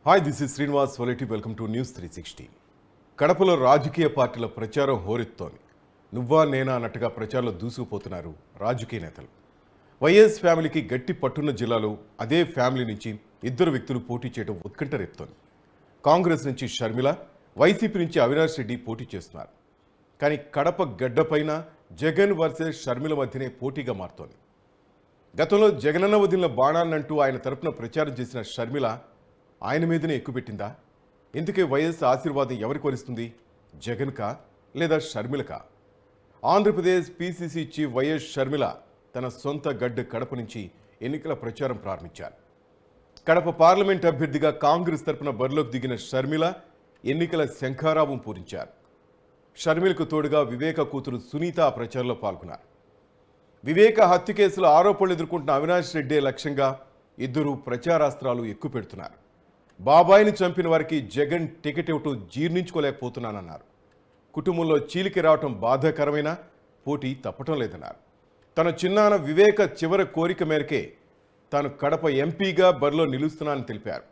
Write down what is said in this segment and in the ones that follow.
Hi this is Srinivas Valeti welcome to news 360. కడపలో రాజకీయ పార్టీల ప్రచారం హోరెత్తోంది. నువ్వా నేనా అన్నట్టుగా ప్రచారంలో దూసుకుపోతున్నారు రాజకీయ నేతలు. వైఎస్ ఫ్యామిలీకి గట్టి పట్టున్న జిల్లాలో అదే ఫ్యామిలీ నుంచి ఇద్దరు వ్యక్తులు పోటీ చేయడం ఉత్కంఠ రేపుతోంది. కాంగ్రెస్ నుంచి షర్మిల, వైసీపీ నుంచి అవినాష్ రెడ్డి పోటీ చేస్తున్నారు. కానీ కడప గడ్డపైన జగన్ వర్సెస్ షర్మిల మధ్యనే పోటీగా మారుతోంది. గతంలో జగనన్న వదిలిన బాణాన్నంటూ ఆయన తరపున ప్రచారం చేసిన షర్మిల ఆయన మీదనే ఎక్కుపెట్టిందా? ఇందుకే వైఎస్ ఆశీర్వాదం ఎవరికి వరిస్తుంది? జగన్కా లేదా షర్మిలకా? Andhra Pradesh PCC chief YS Sharmila తన సొంత గడ్డ కడప నుంచి ఎన్నికల ప్రచారం ప్రారంభించారు. కడప పార్లమెంట్ అభ్యర్థిగా కాంగ్రెస్ తరపున బరిలోకి దిగిన షర్మిల ఎన్నికల శంఖారావం పూరించారు. షర్మిలకు తోడుగా వివేక కూతురు సునీత ఆ ప్రచారంలో పాల్గొన్నారు. వివేక హత్య కేసులో ఆరోపణలు ఎదుర్కొంటున్న అవినాష్ రెడ్డే లక్ష్యంగా ఇద్దరు ప్రచారాస్త్రాలు ఎక్కుపెడుతున్నారు. బాబాయిని చంపిన వారికి జగన్ టికెట్ ఇవ్వటం జీర్ణించుకోలేకపోతున్నానన్నారు. కుటుంబంలో చీలికి రావటం బాధాకరమైన పోటీ తప్పటం లేదన్నారు. తన చిన్నాన్న వివేక చివరి కోరిక మేరకే తాను కడప ఎంపీగా బరిలో నిలుస్తున్నానని తెలిపారు.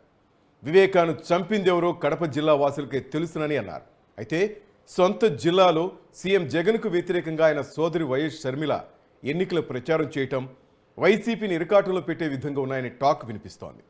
వివేకాను చంపిందెవరో కడప జిల్లా వాసులకే తెలుసునని అన్నారు. అయితే సొంత జిల్లాలో సీఎం జగన్కు వ్యతిరేకంగా ఆయన సోదరి వైఎస్ షర్మిల ఎన్నికల ప్రచారం చేయటం వైసీపీని ఇరకాటంలో పెట్టే విధంగా ఉన్నాయని టాక్ వినిపిస్తోంది.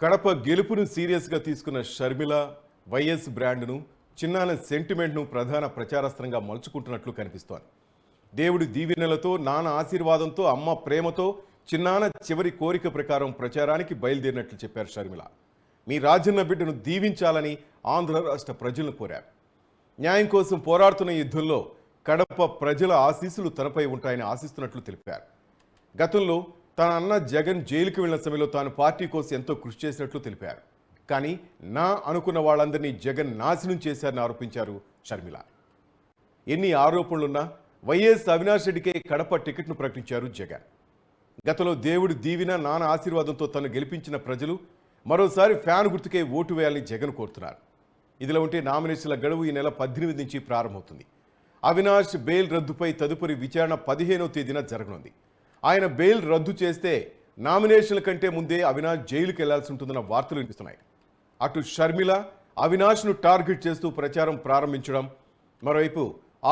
కడప గెలుపును సీరియస్గా తీసుకున్న షర్మిల వైఎస్ బ్రాండ్ను, చిన్నాన్న సెంటిమెంట్ను ప్రధాన ప్రచారాస్త్రంగా మలుచుకుంటున్నట్లు కనిపిస్తోంది. దేవుడి దీవెనలతో, నాన్న ఆశీర్వాదంతో, అమ్మ ప్రేమతో చిన్నాన్న చివరి కోరిక ప్రకారం ప్రచారానికి బయలుదేరినట్లు చెప్పారు షర్మిల. మీ రాజన్న బిడ్డను దీవించాలని ఆంధ్ర రాష్ట్ర ప్రజలను కోరారు. న్యాయం కోసం పోరాడుతున్న యుద్ధంలో కడప ప్రజల ఆశీస్సులు తనపై ఉంటాయని ఆశిస్తున్నట్లు తెలిపారు. గతంలో తన అన్న జగన్ జైలుకి వెళ్లిన సమయంలో తాను పార్టీ కోసం ఎంతో కృషి చేసినట్లు తెలిపారు. కానీ నా అనుకున్న వాళ్ళందరినీ జగన్ నాశనం చేశారని ఆరోపించారు షర్మిల. ఎన్ని ఆరోపణలున్నా వైఎస్ అవినాష్ రెడ్డికే కడప టికెట్ను ప్రకటించారు జగన్. గతంలో దేవుడి దీవిన, నాన్న ఆశీర్వాదంతో తను గెలిపించిన ప్రజలు మరోసారి ఫ్యాన్ గుర్తుకే ఓటు వేయాలని జగన్ కోరుతున్నారు. ఇదిలో ఉంటే నామినేషన్ల గడువు ఈ నెల 18 నుంచి ప్రారంభమవుతుంది. అవినాష్ బెయిల్ రద్దుపై తదుపరి విచారణ 15వ తేదీన జరగనుంది. ఆయన బెయిల్ రద్దు చేస్తే నామినేషన్ల కంటే ముందే అవినాష్ జైలుకి వెళ్లాల్సి ఉంటుందన్న వార్తలు వినిపిస్తున్నాయి. అటు షర్మిల అవినాష్ను టార్గెట్ చేస్తూ ప్రచారం ప్రారంభించడం, మరోవైపు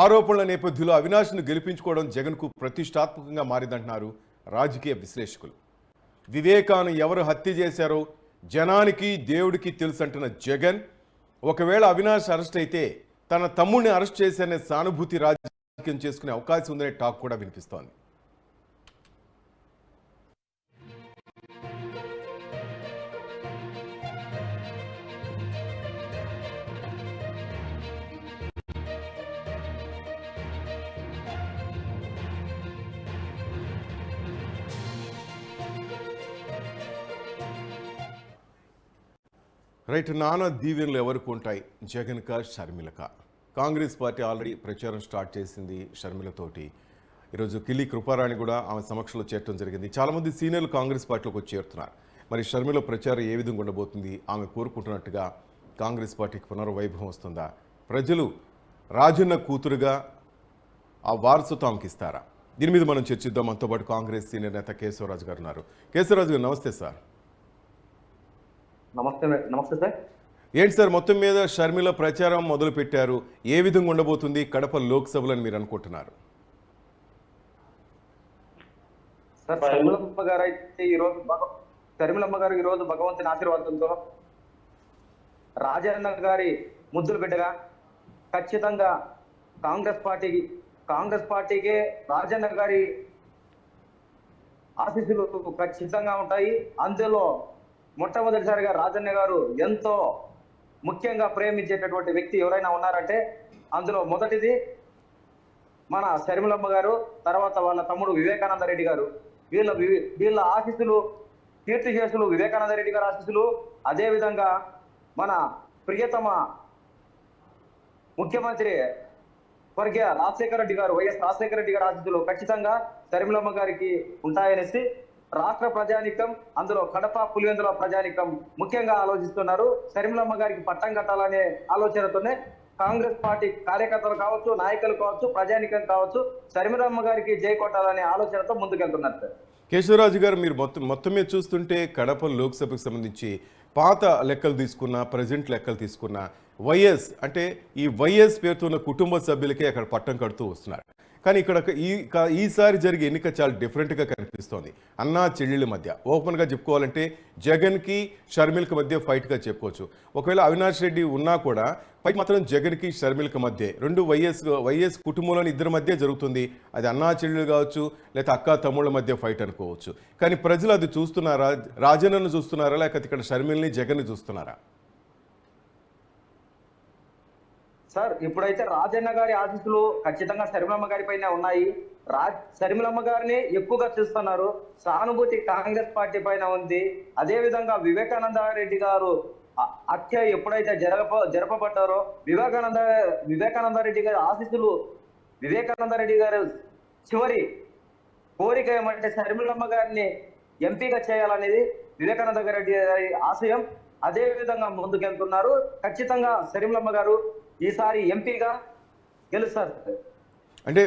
ఆరోపణల నేపథ్యంలో అవినాష్ను గెలిపించుకోవడం జగన్కు ప్రతిష్టాత్మకంగా మారిందంటున్నారు రాజకీయ విశ్లేషకులు. వివేకాను ఎవరు హత్య చేశారో జనానికి దేవుడికి తెలుసంటున్న జగన్, ఒకవేళ అవినాష్ అరెస్ట్ అయితే తన తమ్ముడిని అరెస్ట్ చేశారనే సానుభూతి రాజకీయం చేసుకునే అవకాశం ఉందనే టాక్ కూడా వినిపిస్తోంది. రైట్, నాన్న దీవెనలు ఎవరికి ఉంటాయి, జగన్కా షర్మిలకా? కాంగ్రెస్ పార్టీ ఆల్రెడీ ప్రచారం స్టార్ట్ చేసింది షర్మిలతోటి. ఈరోజు కిల్లి కృపారాణి కూడా ఆమె సమక్షంలో చేరడం జరిగింది. చాలామంది సీనియర్లు కాంగ్రెస్ పార్టీలోకి వచ్చి చేరుతున్నారు. మరి షర్మిల ప్రచారం ఏ విధంగా ఉండబోతుంది? ఆమె కోరుకుంటున్నట్టుగా కాంగ్రెస్ పార్టీకి పునర్వైభవం వస్తుందా? ప్రజలు రాజన్న కూతురుగా ఆ వారసత్వం ఆమెకి ఇస్తారా? దీని మీద మనం చర్చిద్దాం. మనతో పాటు కాంగ్రెస్ సీనియర్ నేత కేశవరాజు గారు ఉన్నారు. కేశవరాజు గారు నమస్తే సార్. నమస్తే సార్. ఏంటి సార్, మొత్తం మీద షర్మిల ప్రచారం మొదలు పెట్టారు. ఏ విధంగా ఉండబోతుంది కడప లోక్సభలో అని మీరు అనుకుంటున్నారు? సార్, షర్మిలమ్మ గారు ఈరోజు భగవంతుని ఆశీర్వాదంతో రాజన్న గారి ముద్దులు బిడ్డగా ఖచ్చితంగా కాంగ్రెస్ పార్టీకే రాజన్న గారి ఆశీస్సులు ఖచ్చితంగా ఉంటాయి. అందులో మొట్టమొదటిసారిగా రాజన్న గారు ఎంతో ముఖ్యంగా ప్రేమించేటటువంటి వ్యక్తి ఎవరైనా ఉన్నారంటే అందులో మొదటిది మన షర్మిలమ్మ గారు, తర్వాత వాళ్ళ తమ్ముడు వివేకానంద రెడ్డి గారు. వీళ్ళ ఆశీస్సులు, కీర్తిశేషులు వివేకానంద రెడ్డి గారి ఆశీస్సులు, అదేవిధంగా మన ప్రియతమ ముఖ్యమంత్రి స్వర్గీయ రాజశేఖర రెడ్డి గారు, వైఎస్ రాజశేఖర రెడ్డి గారి ఆశీస్సులు ఖచ్చితంగా షర్మిలమ్మ గారికి ఉంటాయనేసి రాష్ట్ర ప్రజానికం, అందులో కడప పులివెందుల ప్రజానికం ముఖ్యంగా ఆలోచిస్తున్నారు. షర్మిలమ్మ గారికి పట్టం కట్టాలనే ఆలోచనతోనే కాంగ్రెస్ పార్టీ కార్యకర్తలు కావచ్చు, నాయకులు కావచ్చు, ప్రజానికం కావచ్చు, షర్మిలమ్మ గారికి జై కొట్టాలనే ఆలోచనతో ముందుకెళ్తున్నారు సార్. కేశవరాజు గారు, మీరు మొత్తం మీద చూస్తుంటే కడప లోక్సభకు సంబంధించి పాత లెక్కలు తీసుకున్న, ప్రజెంట్ లెక్కలు తీసుకున్న వైఎస్ అంటే ఈ వైఎస్ పేరుతో ఉన్న కుటుంబ సభ్యులకే అక్కడ పట్టం కడుతూ వస్తున్నారు. కానీ ఇక్కడ ఈసారి జరిగే ఎన్నిక చాలా డిఫరెంట్గా కనిపిస్తోంది. అన్నా చెల్లెళ్ళ మధ్య ఓపెన్గా చెప్పుకోవాలంటే జగన్కి షర్మిల్కి మధ్య ఫైట్గా చెప్పుకోవచ్చు. ఒకవేళ అవినాష్ రెడ్డి ఉన్నా కూడా ఫైట్ మాత్రం జగన్కి షర్మిల్కి మధ్య, రెండు వైఎస్ కుటుంబంలోని ఇద్దరి మధ్య జరుగుతుంది. అది అన్నా చెల్లెళ్ళు కావచ్చు, లేకపోతే అక్క తమ్ముళ్ళ మధ్య ఫైట్ అనుకోవచ్చు. కానీ ప్రజలు అది చూస్తున్నారా? రాజన్నను చూస్తున్నారా, లేకపోతే ఇక్కడ షర్మిల్ని జగన్ని చూస్తున్నారా? సార్, ఇప్పుడైతే రాజన్న గారి ఆశీస్సులు ఖచ్చితంగా షర్మిలమ్మ గారి పైన ఉన్నాయి. షర్మిలమ్మ గారిని ఎక్కువగా చూస్తున్నారు. సానుభూతి కాంగ్రెస్ పార్టీ పైన ఉంది. అదే విధంగా వివేకానంద రెడ్డి గారు హత్య ఎప్పుడైతే జరపబడ్డారో వివేకానంద రెడ్డి గారి ఆశీస్సులు, వివేకానంద రెడ్డి గారు చివరి కోరిక ఏమంటే షర్మిలమ్మ గారిని ఎంపీగా చేయాలనేది వివేకానంద రెడ్డి గారి ఆశయం. అదే విధంగా ముందుకెళ్తున్నారు. ఖచ్చితంగా షర్మిలమ్మ గారు ఈసారి ఎంపీగా గెలుస్తారు. అంటే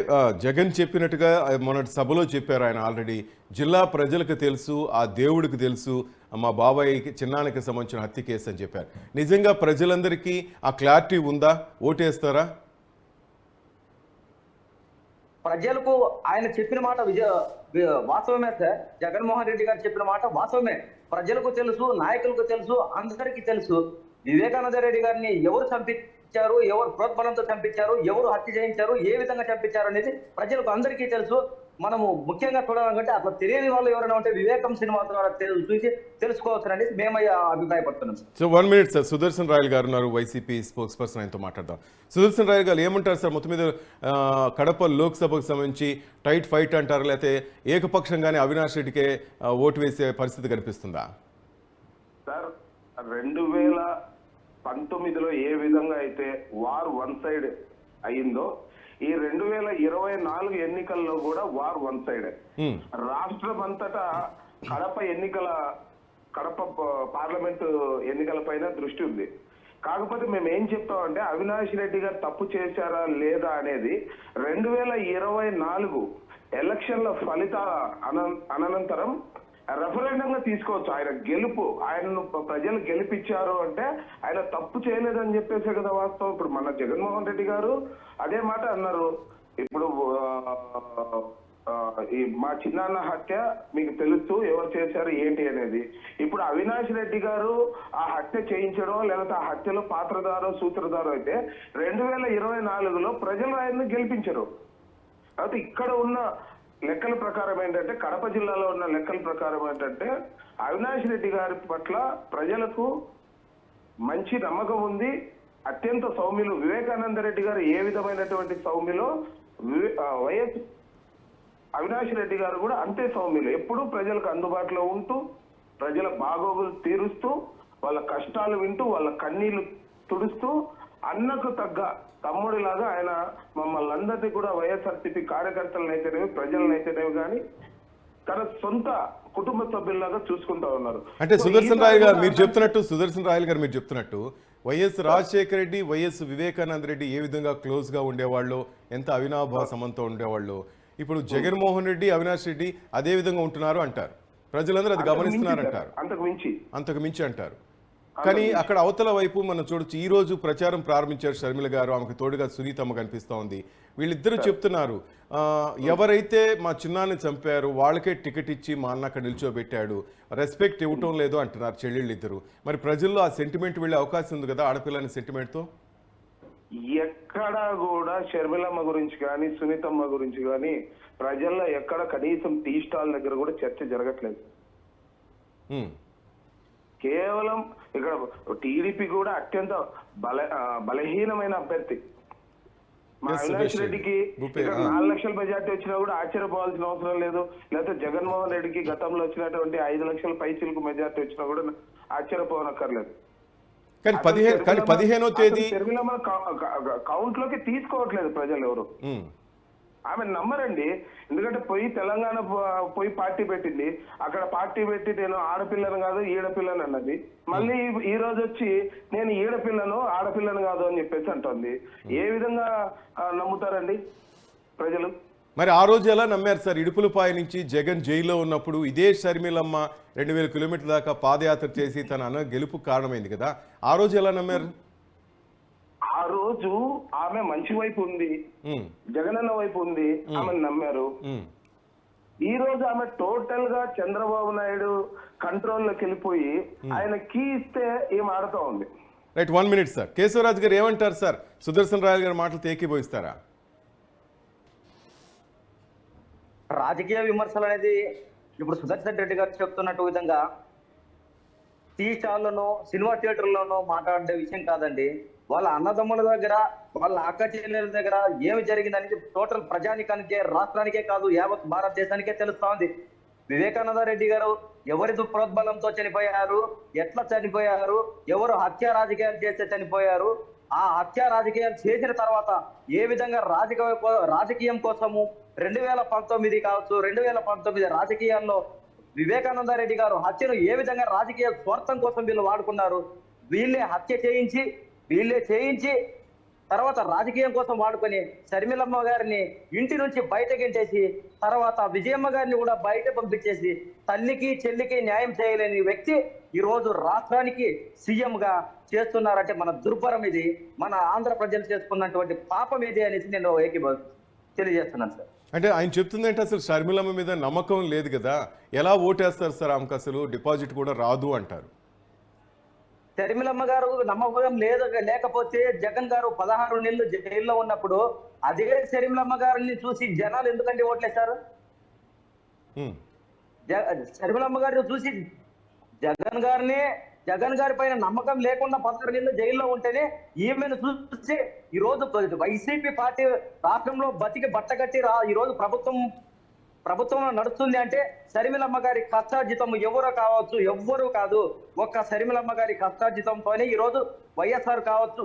జగన్ చెప్పినట్టుగా మొన్నటి సభలో చెప్పారు ఆయన ఆల్రెడీ, జిల్లా ప్రజలకు తెలుసు, ఆ దేవుడికి తెలుసు మా బాబాయ్కి చిన్నానికి సంబంధించిన హత్య కేసు అని చెప్పారు. నిజంగా ప్రజలందరికీ ఆ క్లారిటీ ఉందా? ఓటేస్తారా? ప్రజలకు ఆయన చెప్పిన మాట వాస్తవమే సార్. జగన్మోహన్ రెడ్డి గారు చెప్పిన మాట వాస్తవమే. ప్రజలకు తెలుసు, నాయకులకు తెలుసు, అందరికీ తెలుసు వివేకానంద రెడ్డి గారిని ఎవరు చంపించారు, ఎవరు ప్రోద్బలంతో చంపించారు, ఎవరు హత్య చేయించారు, ఏ విధంగా చంపించారు అనేది ప్రజలకు అందరికీ తెలుసు. మనము ముఖ్యంగా చూడాలంటే అట్లా తెలియని వాళ్ళు ఎవరైనా ఉంటే వివేకం సినిమా ద్వారా చూసి తెలుసుకోవచ్చు అనేది మేము అభిప్రాయపడుతున్నాం. So 1 minute sir, Sudarshan Rayal గారు ఉన్నారు, వైసీపీ స్పోక్స్ పర్సన్, ఆయనతో మాట్లాడదాం. సుదర్శన్ రాయల్ గారు ఏమంటారు సార్? మొత్తం మీద కడప లోక్సభకు సంబంధించి టైట్ ఫైట్ అంటారు, లేకపోతే ఏకపక్షంగానే అవినాష్ రెడ్డికే ఓటు వేసే పరిస్థితి కనిపిస్తుందా? సార్, 2019లో ఏ విధంగా అయితే వార్ వన్ సైడ్ అయిందో ఈ 2024 ఎన్నికల్లో కూడా వార్ వన్ సైడ్. రాష్ట్రం అంతటా కడప పార్లమెంటు ఎన్నికల పైన దృష్టి ఉంది. కాకపోతే మేము ఏం చెప్తామంటే అవినాష్ రెడ్డి గారు తప్పు చేశారా లేదా అనేది 2024 ఎలక్షన్ల ఫలితాల అనంతరం రెఫరెండంగా తీసుకోవచ్చు. ఆయన గెలుపు, ఆయనను ప్రజలు గెలిపించారు అంటే ఆయన తప్పు చేయలేదని చెప్పేసే కదా వాస్తవం. ఇప్పుడు మన జగన్మోహన్ రెడ్డి గారు అదే మాట అన్నారు. ఇప్పుడు ఈ మా చిన్నాన్న హత్య మీకు తెలుసు ఎవరు చేశారు ఏంటి అనేది. ఇప్పుడు అవినాష్ రెడ్డి గారు ఆ హత్య చేయించడం లేకపోతే ఆ హత్యలో పాత్రధారో సూత్రధారో అయితే 2024లో ప్రజలు ఆయన్ని గెలిపించరు. అయితే ఇక్కడ ఉన్న లెక్కల ప్రకారం ఏంటంటే, కడప జిల్లాలో ఉన్న లెక్కల ప్రకారం ఏంటంటే అవినాష్ రెడ్డి గారి పట్ల ప్రజలకు మంచి నమ్మకం ఉంది. అత్యంత సౌమ్యులు. వివేకానంద రెడ్డి గారు ఏ విధమైనటువంటి సౌమ్యులో వైఎస్ అవినాష్ రెడ్డి గారు కూడా అంతే సౌమ్యులు. ఎప్పుడూ ప్రజలకు అందుబాటులో ఉంటూ, ప్రజల బాగోగులు తీరుస్తూ, వాళ్ళ కష్టాలు వింటూ, వాళ్ళ కన్నీళ్లు తుడుస్తూ, అన్నకు తగ్గ తమ్ముడిలాగా ఆయన మమ్మల్ని అందరినీ కూడా వైఎస్ఆర్సీపీ కార్యకర్తలనైతేనేవి, ప్రజలనైతేనేవి కానీ తన సొంత కుటుంబ సభ్యుల్లాగా చూసుకుంటా ఉన్నారు. అంటే సుదర్శన్ రాయల్ గారు మీరు చెప్తున్నట్టు వైఎస్ రాజశేఖర రెడ్డి, వైఎస్ వివేకానంద రెడ్డి ఏ విధంగా క్లోజ్గా ఉండేవాళ్ళు, ఎంత అవినాభావ సంబంధంతో ఉండేవాళ్ళు, ఇప్పుడు జగన్మోహన్ రెడ్డి, అవినాష్ రెడ్డి అదే విధంగా ఉంటున్నారు అంటారు. ప్రజలందరూ అది గమనిస్తున్నారు అంటారు, అంతకు మించి అంటారు. కానీ అక్కడ అవతల వైపు మనం చూడొచ్చు, ఈ రోజు ప్రచారం ప్రారంభించారు షర్మిల గారు, ఆమెకు తోడుగా సునీతమ్మ కనిపిస్తూ ఉంది. వీళ్ళిద్దరూ చెప్తున్నారు, ఎవరైతే మా చిన్నాన్ని చంపారు వాళ్ళకే టికెట్ ఇచ్చి మా అన్న అక్కడ నిల్చోబెట్టాడు, రెస్పెక్ట్ ఇవ్వటం లేదు అంటున్నారు చెల్లెళ్ళు ఇద్దరు. మరి ప్రజల్లో ఆ సెంటిమెంట్ వెళ్ళే అవకాశం ఉంది కదా ఆడపిల్లని సెంటిమెంట్తో? ఎక్కడ కూడా షర్మిలమ్మ గురించి కానీ సునీతమ్మ గురించి కానీ ప్రజల్లో ఎక్కడ కనీసం టీ స్టాల్ దగ్గర కూడా చర్చ జరగట్లేదు. కేవలం ఇక్కడ టీడీపీ కూడా అత్యంత బలహీనమైన అభ్యర్థి. మా అవినాష్ రెడ్డికి ఇక్కడ 4 లక్షల మెజార్టీ వచ్చినా కూడా ఆశ్చర్యపోవాల్సిన అవసరం లేదు. లేకపోతే జగన్మోహన్ రెడ్డికి గతంలో వచ్చినటువంటి 5 లక్షల పైచిలకు మెజార్టీ వచ్చినా కూడా ఆశ్చర్యపోవనక్కర్లేదు. కానీ 15వ తేదీ షర్మిలమ్మ కౌంట్ లోకి తీసుకోవట్లేదు ప్రజలు ఎవరు. ఉమ్, ఆమె నమ్మరండి. ఎందుకంటే తెలంగాణ పోయి పార్టీ పెట్టింది. అక్కడ పార్టీ పెట్టి నేను ఆడపిల్లను కాదు ఈడపిల్లను అన్నది. మళ్ళీ ఈ రోజు వచ్చి నేను ఈడపిల్లను ఆడపిల్లను కాదు అని చెప్పేసి అంటుంది. ఏ విధంగా నమ్ముతారండి ప్రజలు? మరి ఆ రోజు ఎలా నమ్మారు సార్? ఇడుపులపాయ నుంచి జగన్ జైల్లో ఉన్నప్పుడు ఇదే షర్మిలమ్మ 2000 కిలోమీటర్ల దాకా పాదయాత్ర చేసి తన అన్న గెలుపు కారణమైంది కదా, ఆ రోజు ఎలా నమ్మారు? ఆ రోజు ఆమె మంచి వైపు ఉంది, ఉమ్, జగనన్న వైపు ఉంది, ఆమెను నమ్మారు. ఉమ్. ఈ రోజు ఆమె టోటల్ గా చంద్రబాబు నాయుడు కంట్రోల్లోకి వెళ్ళిపోయి ఆయన కీ ఇస్తే ఏం ఆడుతూ ఉంది. Right, 1 minute sir. కేశవరాజు గారు ఏమంటారు సార్? సుదర్శన్ రాయల్ గారి మాటలు ఏకీభవిస్తారా? రాజకీయ విమర్శలు అనేది ఇప్పుడు సుదర్శన్ రెడ్డి గారు చెప్తున్నట్టు విధంగా టీ స్టాల్లోనో సినిమా థియేటర్లోనో మాట్లాడే విషయం కాదండి. వాళ్ళ అన్నదమ్ముల దగ్గర, వాళ్ళ అక్క చెల్లెల దగ్గర ఏమి జరిగిందనేది టోటల్ ప్రజానికానికే, రాష్ట్రానికే కాదు యావత్ భారతదేశానికే తెలుస్తా ఉంది. వివేకానంద రెడ్డి గారు ఎవరి ప్రోద్బలంతో చనిపోయారు, ఎట్లా చనిపోయారు, ఎవరు హత్య రాజకీయాలు చేస్తే చనిపోయారు, ఆ హత్య రాజకీయాలు చేసిన తర్వాత ఏ విధంగా రాజకీయం కోసము 2019 కావచ్చు, 2019 రాజకీయాల్లో వివేకానంద రెడ్డి గారు హత్యను ఏ విధంగా రాజకీయ స్వార్థం కోసం వీళ్ళు వాడుకున్నారు. వీళ్ళే హత్య చేయించి తర్వాత రాజకీయం కోసం వాడుకొని షర్మిలమ్మ గారిని ఇంటి నుంచి బయటకెంటేసి తర్వాత విజయమ్మ గారిని కూడా బయట పంపించేసి తల్లికి చెల్లికి న్యాయం చేయలేని వ్యక్తి ఈ రోజు రాష్ట్రానికి సీఎం గా చేస్తున్నారంటే మన దుర్భరం ఇది, మన ఆంధ్ర ప్రజలు చేసుకున్నటువంటి పాపం ఇది అనేసి నేను తెలియజేస్తున్నాను సార్. అంటే ఆయన చెప్తుందంటే అసలు షర్మిలమ్మ మీద నమ్మకం లేదు కదా, ఎలా ఓటేస్తారు సార్? ఆమెకు అసలు డిపాజిట్ కూడా రాదు అంటారు. షర్మిలమ్మ గారు నమ్మకం లేకపోతే జగన్ గారు 16 నెలలు జైల్లో ఉన్నప్పుడు అదే షర్మిలమ్మ గారిని చూసి జనాలు ఎందుకంటే ఓట్లేశారు? షర్మిలమ్మ గారిని చూసి జగన్ గారి పైన నమ్మకం లేకుండా 16 నెలలు జైల్లో ఉంటేనే ఈమెను చూసి ఈ రోజు వైసీపీ పార్టీ రాష్ట్రంలో బతికి బట్టగట్టి ఈ రోజు ప్రభుత్వం నడుస్తుంది అంటే షర్మిలమ్మ గారి కష్టార్జితం ఎవరో కావచ్చు, ఎవ్వరూ కాదు, ఒక్క షర్మిలమ్మ గారి కష్టార్జితంతోనే ఈ రోజు వైఎస్ఆర్ కావచ్చు,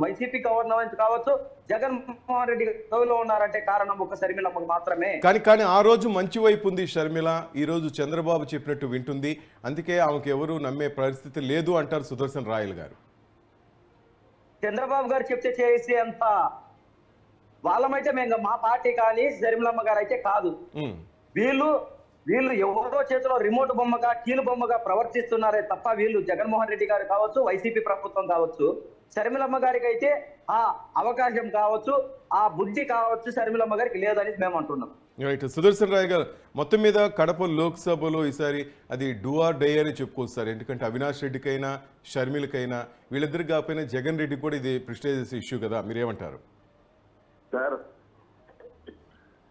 వైసీపీ గవర్నమెంట్ కావచ్చు, జగన్మోహన్ రెడ్డి గదిలో ఉన్నారంటే కారణం ఒక్క షర్మిలమ్మకు మాత్రమే. కానీ ఆ రోజు మంచి వైపు ఉంది షర్మిల, ఈ రోజు చంద్రబాబు చెప్పినట్టు వింటుంది, అందుకే ఆమెకు ఎవరు నమ్మే పరిస్థితి లేదు అంటారు సుదర్శన్ రాయల్ గారు. చంద్రబాబు గారు చెప్తే చేసే అంత వాళ్ళమైతే మేము మా పార్టీ కానీ షర్మిలమ్మ గారు అయితే కాదు. వీళ్ళు ఎవరో చేతిలో రిమోట్ బొమ్మగా కీలు బొమ్మగా ప్రవర్తిస్తున్నారే తప్ప వీళ్ళు జగన్మోహన్ రెడ్డి గారు కావచ్చు, వైసీపీ ప్రభుత్వం కావచ్చు, షర్మిలమ్మ గారికి అయితే ఆ అవకాశం కావచ్చు, ఆ బుద్ధి కావచ్చు షర్మిలమ్మ గారికి లేదని మేము అంటున్నాం. రైట్, సుదర్శన్ రాయ్ గారు, మొత్తం మీద కడప లోక్సభలో ఈసారి అది డూ ఆర్ డై అని చెప్పుకోవచ్చు సార్. ఎందుకంటే అవినాష్ రెడ్డికైనా షర్మిలకైనా వీళ్ళిద్దరికి కాకపోయినా జగన్ రెడ్డి కూడా ఇది ప్రెస్టేజియస్ ఇష్యూ కదా, మీరేమంటారు సార్?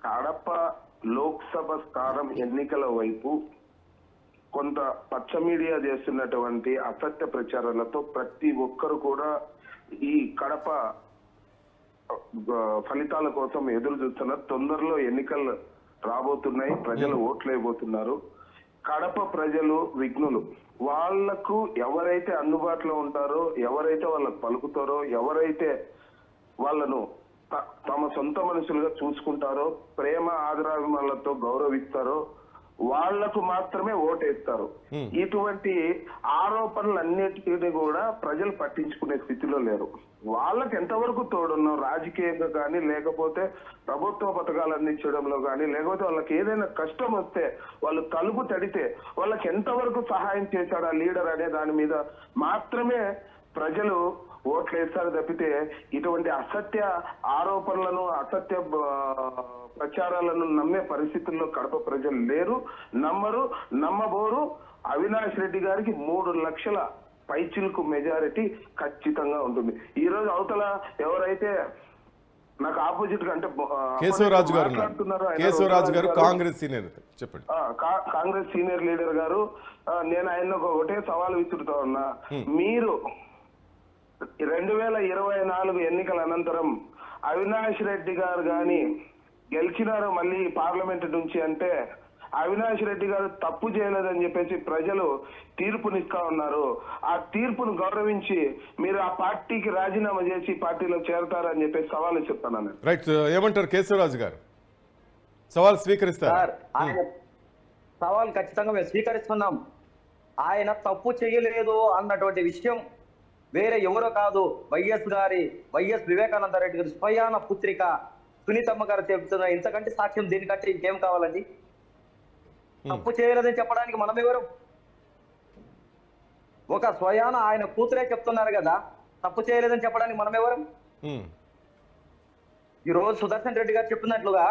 కడప లోక్సభ స్థానం ఎన్నికల వైపు కొంత పచ్చ మీడియా చేస్తున్నటువంటి అసత్య ప్రచారాలతో ప్రతి ఒక్కరు కూడా ఈ కడప ఫలితాల కోసం ఎదురు చూస్తున్నారు. తొందరలో ఎన్నికలు రాబోతున్నాయి, ప్రజలు ఓట్లు వేయబోతున్నారు. కడప ప్రజలు విఘ్నులు, వాళ్లకు ఎవరైతే అందుబాటులో ఉంటారో, ఎవరైతే వాళ్ళకు పలుకుతారో, ఎవరైతే వాళ్ళను తమ సొంత మనుషులుగా చూసుకుంటారో, ప్రేమ ఆదరాభిమానులతో గౌరవిస్తారో వాళ్లకు మాత్రమే ఓటేస్తారు. ఇటువంటి ఆరోపణలన్నిటికీ కూడా ప్రజలు పట్టించుకునే స్థితిలో లేరు. వాళ్ళకి ఎంతవరకు తోడున్నాం రాజకీయంగా కానీ, లేకపోతే ప్రభుత్వ పథకాలు అందించడంలో కానీ, లేకపోతే వాళ్ళకి ఏదైనా కష్టం వస్తే వాళ్ళు తలుపు తడితే వాళ్ళకి ఎంతవరకు సహాయం చేశాడు ఆ లీడర్ అనే దాని మీద మాత్రమే ప్రజలు ఓట్లేస్తారు తప్పితే ఇటువంటి అసత్య ఆరోపణలను, అసత్య ప్రచారాలను నమ్మే పరిస్థితుల్లో కడప ప్రజలు లేరు, నమ్మరు, నమ్మబోరు. అవినాష్ రెడ్డి గారికి 3 లక్షల పైచిలుకు మెజారిటీ ఖచ్చితంగా ఉంటుంది. ఈ రోజు అవతల ఎవరైతే నాకు ఆపోజిట్ గా అంటే కేశవరాజు గారు కాంగ్రెస్ సీనియర్ చెప్పండి. కాంగ్రెస్ సీనియర్ లీడర్ గారు, నేను ఆయన ఒకటే సవాల్ విసురుతా ఉన్నా, మీరు 2024 ఎన్నికల అనంతరం అవినాష్ రెడ్డి గారు గాని గెలిచినారు మళ్ళీ పార్లమెంట్ నుంచి అంటే అవినాష్ రెడ్డి గారు తప్పు చేయలేదని చెప్పేసి ప్రజలు తీర్పునిస్తా ఉన్నారు. ఆ తీర్పును గౌరవించి మీరు ఆ పార్టీకి రాజీనామా చేసి పార్టీలో చేరతారని చెప్పేసి సవాలు చెప్తాను. రైట్, ఏమంటారు కేశవరాజు గారు? సవాల్ స్వీకరిస్తారు? సార్ ఆయన సవాల్ ఖచ్చితంగా మేము స్వీకరిస్తున్నాం. ఆయన తప్పు చేయలేదు అన్నటువంటి విషయం వేరే ఎవరో కాదు, వైఎస్ వివేకానంద రెడ్డి గారి స్వయాన పుత్రిక సునీతమ్మ గారు చెబుతున్న. ఇంతకంటే సాక్ష్యం దీనికంటే ఇంకేం కావాలండి? తప్పు చేయలేదని చెప్పడానికి మనం ఎవరు? ఒక స్వయాన ఆయన కూతురే చెప్తున్నారు కదా, తప్పు చేయలేదని చెప్పడానికి మనం ఎవరు? ఈ రోజు సుదర్శన్ రెడ్డి గారు చెప్పినట్లుగా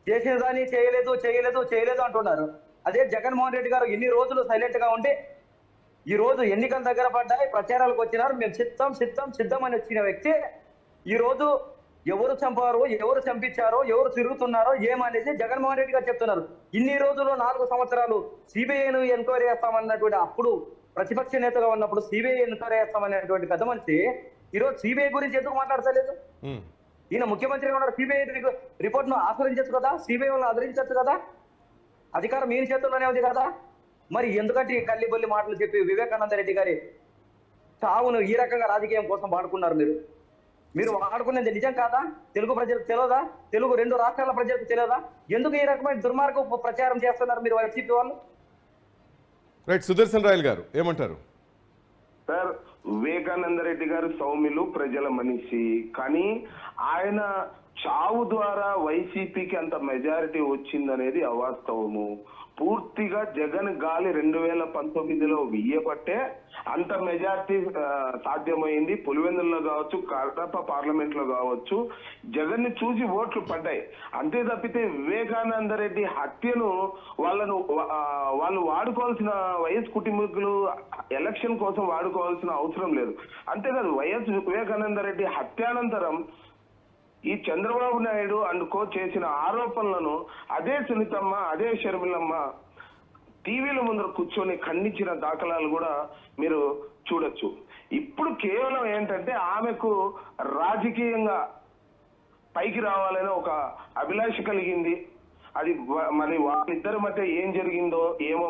చేసేదాన్ని చేయలేదు అంటున్నారు. అదే జగన్మోహన్ రెడ్డి గారు ఇన్ని రోజులు సైలెంట్ గా ఉండి ఈ రోజు ఎన్నికల దగ్గర పడ్డాయి, ప్రచారాలకు వచ్చినారు, మేము సిద్ధం అని వచ్చిన వ్యక్తి ఈ రోజు ఎవరు చంపారో, ఎవరు చంపించారో, ఎవరు తిరుగుతున్నారో ఏమనేసి జగన్మోహన్ రెడ్డి గారు చెప్తున్నారు. ఇన్ని రోజులు 4 సంవత్సరాలు సిబిఐను ఎంక్వైరీ చేస్తామన్నటువంటి, అప్పుడు ప్రతిపక్ష నేతగా ఉన్నప్పుడు సిబిఐ ఎంక్వైరీ చేస్తామనేటువంటి పెద్ద మనిషి ఈరోజు సిబిఐ గురించి ఎందుకు మాట్లాడతలేదు? ఈయన ముఖ్యమంత్రిగా ఉన్నారు, సిబిఐ రిపోర్ట్ ను ఆశ్రయించచ్చు కదా, సిబిఐ వాళ్ళని ఆదరించచ్చు కదా, అధికారం మీ చేతుల్లోనే ఉంది కదా. మరి ఎందుకంటే ఈ కల్లిబొల్లి మాటలు చెప్పి వివేకానంద రెడ్డి గారి చావును ఈ రకంగా రాజకీయం కోసం వాడుకున్నారు? మీరు వాడుకునేది నిజం కాదా? తెలుగు ప్రజలకు తెలియదా? తెలుగు 2 రాష్ట్రాల ప్రజలకు తెలియదా? ఎందుకు ఈ రకమైన దుర్మార్గం ప్రచారం చేస్తున్నారు మీరు వైసీపీ వాళ్ళు? రైట్, సుదర్శన్ రాయల్ గారు ఏమంటారు? సార్, వివేకానంద రెడ్డి గారు సౌమ్యులు, ప్రజల మనిషి. కానీ ఆయన చావు ద్వారా వైసీపీకి అంత మెజారిటీ వచ్చిందనేది అవాస్తవము. పూర్తిగా జగన్ గాలి 2019లో వెయ్యబట్టే అంత మెజార్టీ సాధ్యమైంది. పులివెందుల్లో కావచ్చు, కడప పార్లమెంట్ లో కావచ్చు, జగన్ ని చూసి ఓట్లు పడ్డాయి. అంతే తప్పితే వివేకానంద రెడ్డి హత్యను వాళ్ళు వాడుకోవాల్సిన వైఎస్ కుటుంబీకులు ఎలక్షన్ కోసం వాడుకోవాల్సిన అవసరం లేదు. అంతేకాదు, వైఎస్ వివేకానంద రెడ్డి హత్యానంతరం ఈ చంద్రబాబు నాయుడు అండ్ కో చేసిన ఆరోపణలను అదే సునీతమ్మ, అదే షర్మిలమ్మ టీవీల ముందర కూర్చొని ఖండించిన దాఖలాలు కూడా మీరు చూడొచ్చు. ఇప్పుడు కేవలం ఏంటంటే ఆమెకు రాజకీయంగా పైకి రావాలని ఒక అభిలాష కలిగింది. అది మరి వాళ్ళిద్దరి మధ్య ఏం జరిగిందో ఏమో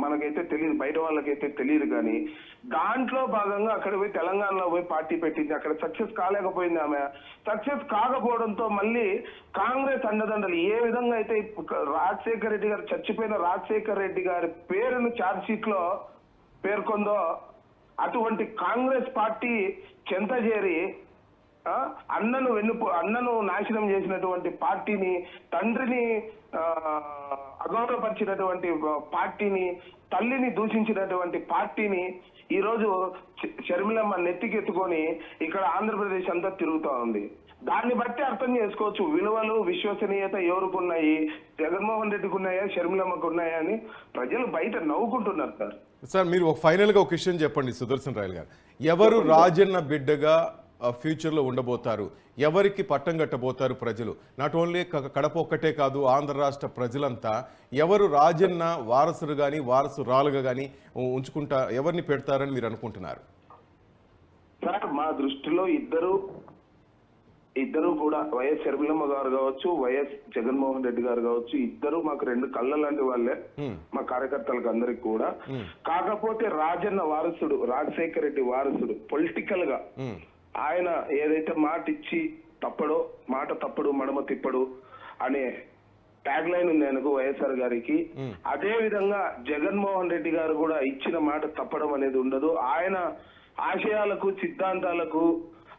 మనకైతే తెలియదు, బయట వాళ్ళకైతే తెలియదు. కానీ దాంట్లో భాగంగా అక్కడ పోయి తెలంగాణలో పోయి పార్టీ పెట్టింది. అక్కడ సక్సెస్ కాలేకపోయింది. ఆమె సక్సెస్ కాకపోవడంతో మళ్ళీ కాంగ్రెస్ అండదండలు ఏ విధంగా అయితే రాజశేఖర రెడ్డి గారు, చచ్చిపోయిన రాజశేఖర రెడ్డి గారి పేరును ఛార్జ్ షీట్ లో పేర్కొందో అటువంటి కాంగ్రెస్ పార్టీ చెంత చేరి అన్నను నాశనం చేసినటువంటి పార్టీని, తండ్రిని అగౌరవపరిచినటువంటి పార్టీని, తల్లిని దూషించినటువంటి పార్టీని ఈ రోజు షర్మిలమ్మ నెత్తికెత్తుకొని ఇక్కడ ఆంధ్రప్రదేశ్ అంతా తిరుగుతూ ఉంది. దాన్ని బట్టి అర్థం చేసుకోవచ్చు విలువలు, విశ్వసనీయత ఎవరికి ఉన్నాయి, జగన్మోహన్ రెడ్డికి ఉన్నాయా, షర్మిలమ్మకు ఉన్నాయా అని ప్రజలు బయట నవ్వుకుంటున్నారు. సార్, మీరు ఫైనల్గా ఒక విషయం చెప్పండి సుదర్శన్ రాయల్ గారు. ఎవరు రాజన్న బిడ్డగా ఫ్యూచర్లో ఉండబోతారు? ఎవరికి పట్టం కట్టబోతారు ప్రజలు? నాట్ ఓన్లీ కడప ఒక్కటే కాదు, ఆంధ్ర రాష్ట్ర ప్రజలంతా ఎవరు రాజన్న వారసులు కానీ వారసురాలుగా కానీ ఉంచుకుంటా ఎవరిని పెడతారని మీరు అనుకుంటున్నారు? సార్, మా దృష్టిలో ఇద్దరు కూడా వైఎస్ షర్మిలమ్మ గారు కావచ్చు, వైఎస్ జగన్మోహన్ రెడ్డి గారు కావచ్చు, ఇద్దరు మాకు 2 కళ్ళ లాంటి వాళ్ళే మా కార్యకర్తలకు అందరికి కూడా. కాకపోతే రాజన్న వారసుడు, రాజశేఖర రెడ్డి వారసుడు, పొలిటికల్ గా ఆయన ఏదైతే మాట ఇచ్చి మాట తప్పడు మడమ తిప్పడు అనే ట్యాగ్ లైన్ ఉంది ఆయనకు, వైఎస్ఆర్ గారికి. అదే విధంగా జగన్మోహన్ రెడ్డి గారు కూడా ఇచ్చిన మాట తప్పడం అనేది ఉండదు. ఆయన ఆశయాలకు, సిద్ధాంతాలకు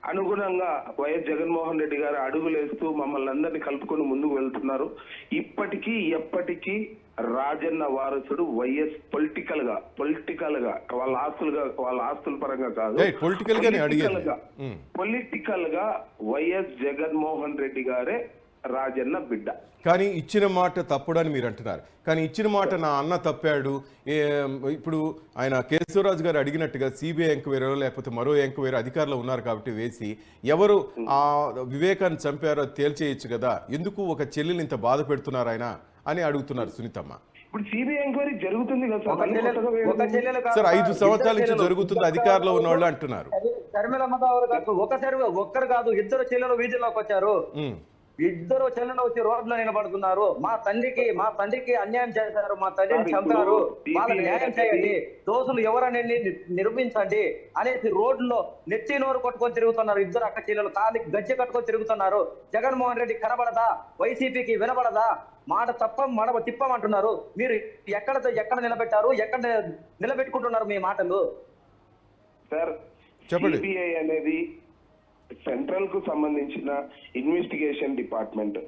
అనుగుణంగా వైఎస్ జగన్మోహన్ రెడ్డి గారు అడుగులేస్తూ మమ్మల్ని అందరినీ కలుపుకొని ముందుకు వెళ్తున్నారు. ఇప్పటికీ ఎప్పటికీ రాజన్న వారసుడు వైఎస్ పొలిటికల్ గా వాళ్ళ ఆస్తుల పరంగా కాదు, పొలిటికల్ గా వైఎస్ జగన్మోహన్ రెడ్డి గారే రాజన్న బిడ్డ. కానీ ఇచ్చిన మాట తప్పుడని మీరు అంటున్నారు. కానీ ఇచ్చిన మాట నా అన్న తప్పాడు. ఇప్పుడు ఆయన కేశవరాజు గారు అడిగినట్టుగా సిబిఐ ఎంక్వైరీలో లేకపోతే మరో ఎంక్వైరీ అధికారులు ఉన్నారు కాబట్టి వేసి ఎవరు ఆ వివేకాన్ని చంపారో తేల్చేయచ్చు కదా, ఎందుకు ఒక చెల్లెలు ఇంత బాధ పెడుతున్నారు ఆయన అని అడుగుతున్నారు సునీతమ్మ. ఇప్పుడు సిబిఐ ఎంక్వైరీ జరుగుతుంది కదా సార్, 5 సంవత్సరాల నుంచి జరుగుతుంది, అధికారంలో ఉన్న వాళ్ళు అంటున్నారు. ఒక్కరు కాదు, 2 చెల్లెలు వీధిలోకి వచ్చారు. ఇద్దరు చెల్లెలు వచ్చి రోడ్లో నిలబడుతున్నారు. మా తండ్రికి అన్యాయం చేశారు, మా తండ్రిని చంపారు, వాళ్ళకి న్యాయం చేయండి, దోషులు ఎవరనేది నిరూపించండి అనేసి రోడ్లో నెత్తి నోరు కొట్టుకొని తిరుగుతున్నారు. ఇద్దరు అక్క చెల్లెలు కాలికి గజ్జె కట్టుకొని తిరుగుతున్నారు. జగన్మోహన్ రెడ్డి కనబడదా? వైసీపీకి వినబడదా? మాట మడవ తిప్పమంటున్నారు. మీరు ఎక్కడ నిలబెట్టారు? ఎక్కడ నిలబెట్టుకుంటున్నారు మీ మాటలు? సార్, చెప్పండి. సిబిఐ అనేది సెంట్రల్ కు సంబంధించిన ఇన్వెస్టిగేషన్ డిపార్ట్మెంట్.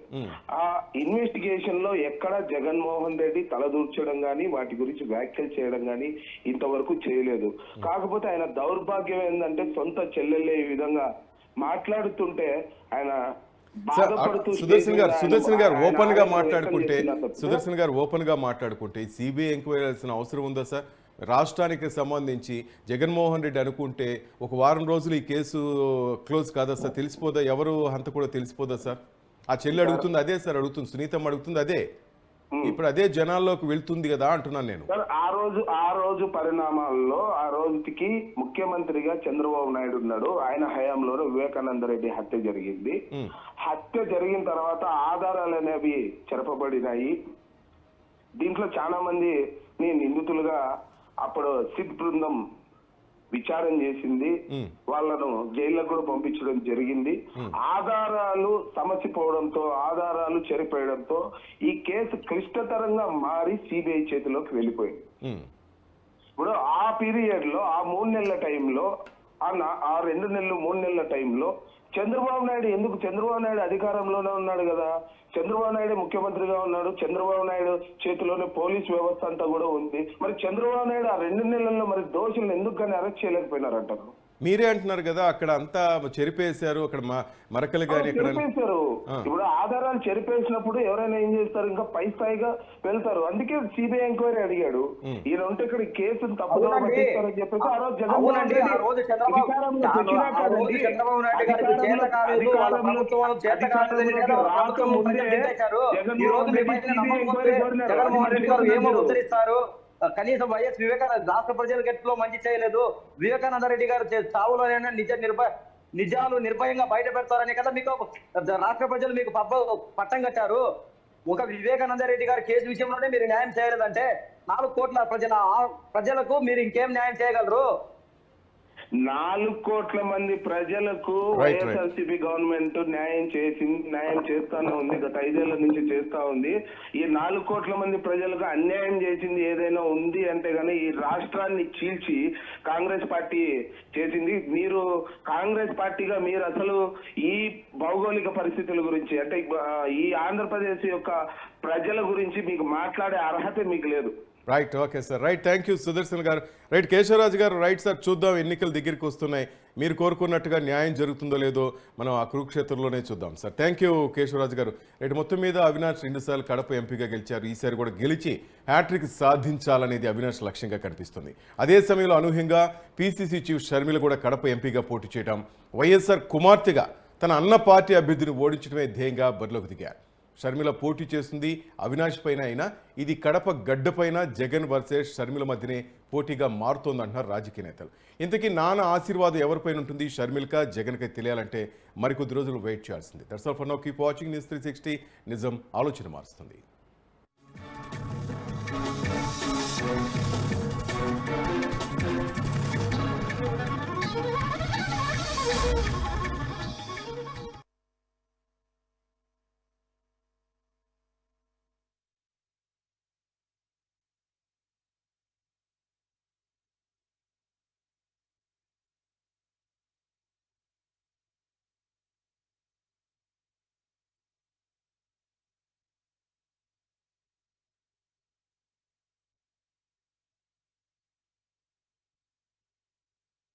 ఆ ఇన్వెస్టిగేషన్ లో ఎక్కడ జగన్మోహన్ రెడ్డి తలదూర్చడం గానీ వాటి గురించి వ్యాఖ్యలు చేయడం గానీ ఇంతవరకు చేయలేదు. కాకపోతే ఆయన దౌర్భాగ్యం ఏంటంటే సొంత చెల్లెళ్ళే ఈ విధంగా మాట్లాడుతుంటే ఆయన సుదర్శన్ గారు ఓపెన్ గా మాట్లాడుకుంటే సిబిఐ ఎంక్వైరీ చేయాల్సిన అవసరం ఉందా సార్? రాష్ట్రానికి సంబంధించి జగన్మోహన్ రెడ్డి అనుకుంటే ఒక వారం రోజులు ఈ కేసు క్లోజ్ కాదా సార్? తెలిసిపోదా ఎవరు అంత కూడా తెలిసిపోదా సార్? ఆ చెల్లి అడుగుతుంది అదే సార్, అడుగుతుంది సునీతమ్మ అడుగుతుంది అదే. ఇప్పుడు అదే జనాల్లోకి వెళ్తుంది కదా అంటున్నాను నేను. ఆ రోజు పరిణామాల్లో ఆ రోజుకి ముఖ్యమంత్రిగా చంద్రబాబు నాయుడు ఉన్నాడు. ఆయన హయాంలోనే వివేకానంద రెడ్డి హత్య జరిగింది. హత్య జరిగిన తర్వాత ఆధారాలు అనేవి చెరపబడినాయి. దీంట్లో చాలా మంది నిందితులుగా అప్పుడు సిట్ బృందం విచారణ చేసింది. వాళ్ళను జైళ్ళకు కూడా పంపించడం జరిగింది. ఆధారాలు సమసిపోవడంతో, ఆధారాలు చెరిపోయడంతో ఈ కేసు క్లిష్టతరంగా మారి సిబిఐ చేతిలోకి వెళ్ళిపోయింది. ఇప్పుడు ఆ పీరియడ్ లో, ఆ 3 నెలల టైంలో, ఆ 2 నెలలు 3 నెలల టైంలో చంద్రబాబు నాయుడు అధికారంలోనే ఉన్నాడు కదా. చంద్రబాబు నాయుడు ముఖ్యమంత్రిగా ఉన్నాడు. చంద్రబాబు నాయుడు చేతిలోనే పోలీస్ వ్యవస్థ అంతా కూడా ఉంది. మరి చంద్రబాబు నాయుడు ఆ 2 నెలల్లో మరి దోషులను ఎందుకు కానీ అరెస్ట్ చేయలేకపోయినారంటారు? మీరే అంటున్నారు కదా అక్కడ అంతా చెరిపేశారు, అక్కడ మరకలు కానీ చెరిపేశారు. ఇప్పుడు ఆధారాలు చెరిపేసినప్పుడు ఎవరైనా ఏం చేస్తారు? ఇంకా పై స్థాయిగా వెళ్తారు. అందుకే సిబిఐ ఎంక్వైరీ అడిగాడు. ఈయన ఉంటే ఇక్కడ కేసును తప్పుదో పట్టిస్తారని చెప్పేసి ఆ రోజు జగన్మోహన్ రెడ్డి కనీసం వైఎస్ వివేకానంద రాష్ట్ర ప్రజలకు ఎట్లో మంచి చేయలేదు. వివేకానంద రెడ్డి గారు చావులోనైనా నిజాలు నిర్భయంగా బయట పెడతారని కదా మీకు రాష్ట్ర ప్రజలు మీకు పట్టం కట్టారు. ఒక వివేకానంద రెడ్డి గారి కేసు విషయంలోనే మీరు న్యాయం చేయలేదంటే 4 కోట్ల ప్రజలకు మీరు ఇంకేం న్యాయం చేయగలరు? 4 కోట్ల మంది ప్రజలకు వైఎస్ఆర్సీపీ గవర్నమెంట్ న్యాయం చేస్తానే ఉంది. గత 5 ఏళ్ల నుంచి చేస్తా ఉంది. ఈ 4 కోట్ల మంది ప్రజలకు అన్యాయం చేసింది ఏదైనా ఉంది అంటే గానీ ఈ రాష్ట్రాన్ని చీల్చి కాంగ్రెస్ పార్టీ చేసింది. మీరు కాంగ్రెస్ పార్టీగా మీరు అసలు ఈ భౌగోళిక పరిస్థితుల గురించి అంటే ఈ ఆంధ్రప్రదేశ్ యొక్క ప్రజల గురించి మీకు మాట్లాడే అర్హత మీకు లేదు. Right, okay sir, right, thank you Sudarshan గారు. రైట్, కేశవరాజు గారు, రైట్ సార్, చూద్దాం ఎన్నికలు దగ్గరికి వస్తున్నాయి, మీరు కోరుకున్నట్టుగా న్యాయం జరుగుతుందో లేదో మనం ఆ కురుక్షేత్రంలోనే చూద్దాం సార్. థ్యాంక్ యూ కేశవరాజు గారు. రైట్, మొత్తం మీద అవినాష్ 2 సార్లు కడప ఎంపీగా గెలిచారు. ఈసారి కూడా గెలిచి హ్యాట్రిక్ సాధించాలనేది అవినాష్ లక్ష్యంగా కనిపిస్తుంది. అదే సమయంలో అనూహ్యంగా పీసీసీ చీఫ్ షర్మిల కూడా కడప ఎంపీగా పోటీ చేయడం, వైఎస్ఆర్ కుమార్తెగా తన అన్న పార్టీ అభ్యర్థిని ఓడించడమే ధ్యేయంగా బరిలోకి దిగారు. షర్మిల పోటీ చేస్తుంది అవినాష్ పైన, అయినా ఇది కడప గడ్డపైన జగన్ వర్సెస్ షర్మిల మధ్యనే పోటీగా మారుతోందంటున్నారు రాజకీయ నేతలు. ఇంతకీ నాన్న ఆశీర్వాదం ఎవరిపైన ఉంటుంది, షర్మిలకా జగన్కి తెలియాలంటే మరికొద్ది రోజులు వెయిట్ చేయాల్సింది. That's all for now. Keep watching news 360. నిజం ఆలోచన మారుస్తుంది.